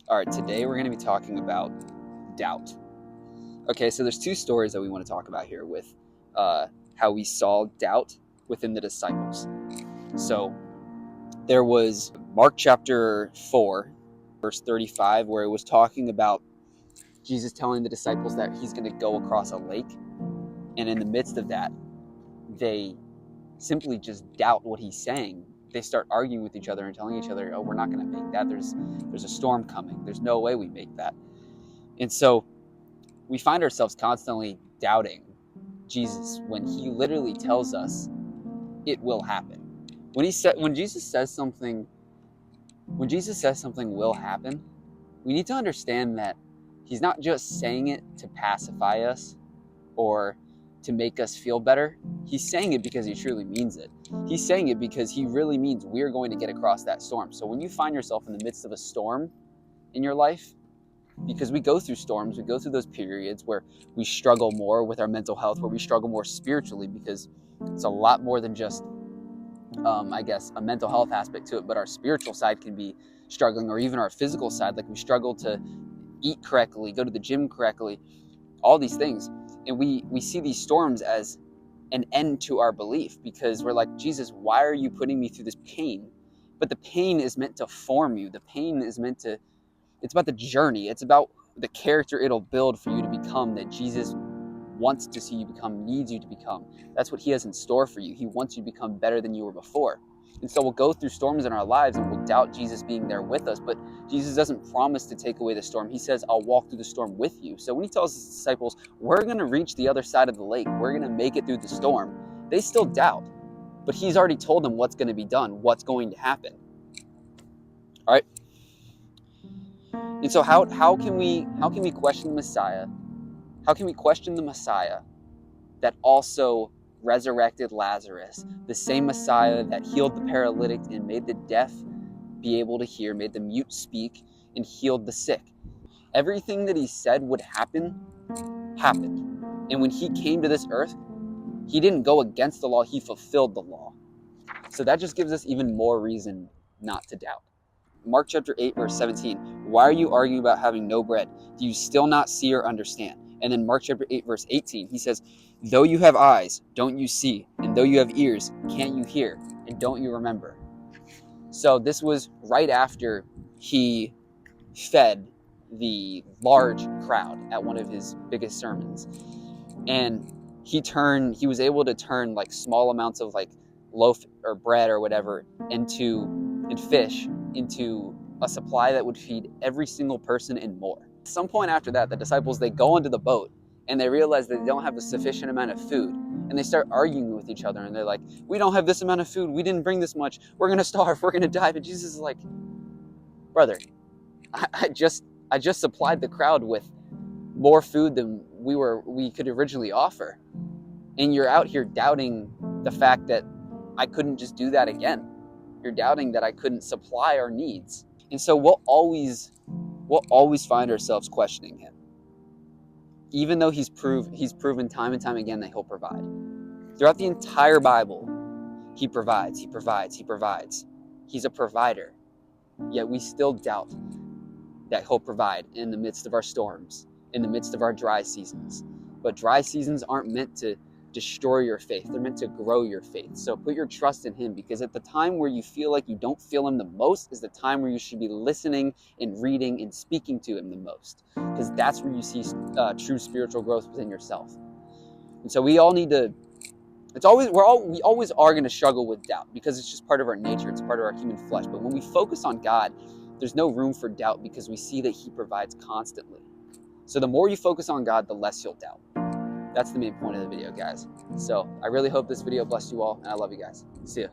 All right, today we're going to be talking about doubt. Okay, so there's two stories that we want to talk about here with how we saw doubt within the disciples. So there was Mark chapter 4, verse 35, where it was talking about Jesus telling the disciples that he's going to go across a lake. And in the midst of that, they simply just doubt what he's saying. They start arguing with each other and telling each other, oh, we're not going to make that. There's a storm coming. There's no way we make that. And so we find ourselves constantly doubting Jesus when he literally tells us it will happen. When Jesus says something will happen, we need to understand that he's not just saying it to pacify us or to make us feel better. He's saying it because he truly means it. He's saying it because he really means we're going to get across that storm. So when you find yourself in the midst of a storm in your life, because we go through storms, we go through those periods where we struggle more with our mental health, where we struggle more spiritually, because it's a lot more than just, a mental health aspect to it, but our spiritual side can be struggling, or even our physical side, like we struggle to eat correctly, go to the gym correctly, all these things. And we see these storms as an end to our belief, because we're like, Jesus, why are you putting me through this pain? But the pain is meant to form you. The pain is meant to, it's about the journey. It's about the character it'll build for you to become, that Jesus wants to see you become, needs you to become. That's what he has in store for you. He wants you to become better than you were before. And so we'll go through storms in our lives and we'll doubt Jesus being there with us, but Jesus doesn't promise to take away the storm. He says, I'll walk through the storm with you. So when he tells his disciples, we're going to reach the other side of the lake, we're going to make it through the storm, they still doubt. But he's already told them what's going to be done, what's going to happen. All right? And so how can we question the Messiah? How can we question the Messiah that also resurrected Lazarus, the same Messiah that healed the paralytic and made the deaf be able to hear, made the mute speak, and healed the sick? Everything that he said would happen, happened. And when he came to this earth, he didn't go against the law, he fulfilled the law. So that just gives us even more reason not to doubt. Mark chapter 8, verse 17, why are you arguing about having no bread? Do you still not see or understand? And then Mark chapter 8, verse 18, he says, though you have eyes, don't you see? And though you have ears, can't you hear? And don't you remember? So this was right after he fed the large crowd at one of his biggest sermons. And he was able to turn like small amounts of like loaf or bread or whatever and fish into a supply that would feed every single person and more. At some point after that, the disciples, they go into the boat and they realize that they don't have a sufficient amount of food. And they start arguing with each other and they're like, we don't have this amount of food. We didn't bring this much. We're going to starve. We're going to die. But Jesus is like, brother, I just supplied the crowd with more food than we could originally offer. And you're out here doubting the fact that I couldn't just do that again. You're doubting that I couldn't supply our needs. And so we'll always find ourselves questioning him. Even though he's proven time and time again that he'll provide. Throughout the entire Bible, he provides. He's a provider. Yet we still doubt that he'll provide in the midst of our storms, in the midst of our dry seasons. But dry seasons aren't meant to destroy your faith. They're meant to grow your faith. So put your trust in him, because at the time where you feel like you don't feel him the most is the time where you should be listening and reading and speaking to him the most, because that's where you see true spiritual growth within yourself. And so we all need to, we always are going to struggle with doubt, because it's just part of our nature. It's part of our human flesh. But when we focus on God, there's no room for doubt, because we see that he provides constantly. So the more you focus on God, the less you'll doubt. That's the main point of the video, guys. So I really hope this video blessed you all, and I love you guys. See ya.